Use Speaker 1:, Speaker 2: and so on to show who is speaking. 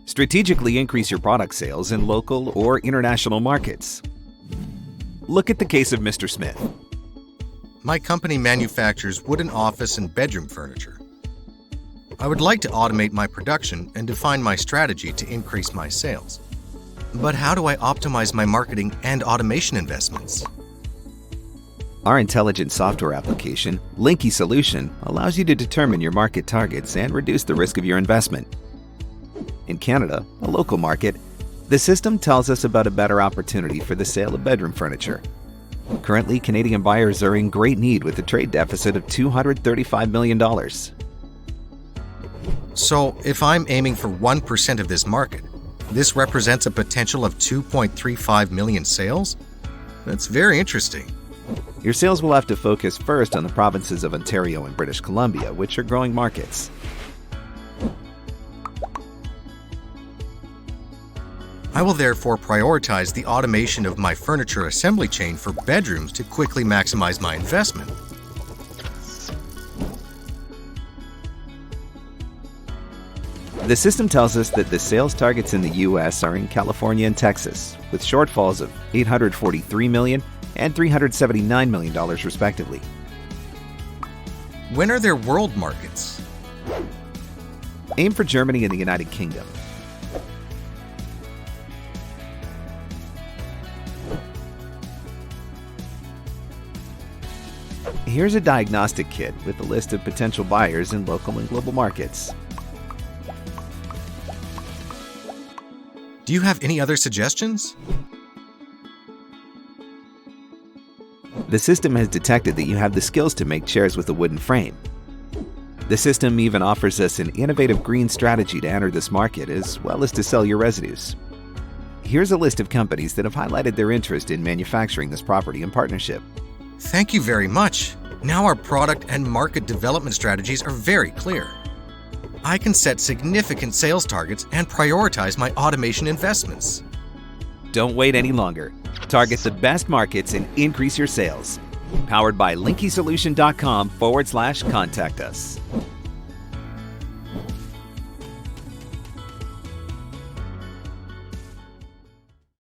Speaker 1: Strategically increase your product sales in local or international markets. Look at the case of Mr. Smith.
Speaker 2: My company manufactures wooden office and bedroom furniture. I would like to automate my production and define my strategy to increase my sales. But how do I optimize my marketing and automation investments?
Speaker 1: Our intelligent software application, LinkkiSolution, allows you to determine your market targets and reduce the risk of your investment. In Canada, a local market, the system tells us about a better opportunity for the sale of bedroom furniture. Currently, Canadian buyers are in great need with a trade deficit of $235 million.
Speaker 2: So, if I'm aiming for 1% of this market, this represents a potential of 2.35 million sales? That's very interesting.
Speaker 1: Your sales will have to focus first on the provinces of Ontario and British Columbia, which are growing markets.
Speaker 2: I will therefore prioritize the automation of my furniture assembly chain for bedrooms to quickly maximize my investment.
Speaker 1: The system tells us that the sales targets in the U.S. are in California and Texas, with shortfalls of $843 million and $379 million respectively.
Speaker 2: When are there world markets?
Speaker 1: Aim for Germany and the United Kingdom. Here's a diagnostic kit with a list of potential buyers in local and global markets.
Speaker 2: Do you have any other suggestions?
Speaker 1: The system has detected that you have the skills to make chairs with a wooden frame. The system even offers us an innovative green strategy to enter this market as well as to sell your residues. Here's a list of companies that have highlighted their interest in manufacturing this property in partnership.
Speaker 2: Thank you very much. Now our product and market development strategies are very clear. I can set significant sales targets and prioritize my automation investments.
Speaker 1: Don't wait any longer. Target the best markets and increase your sales. Powered by LinkkiSolution.com/contact us.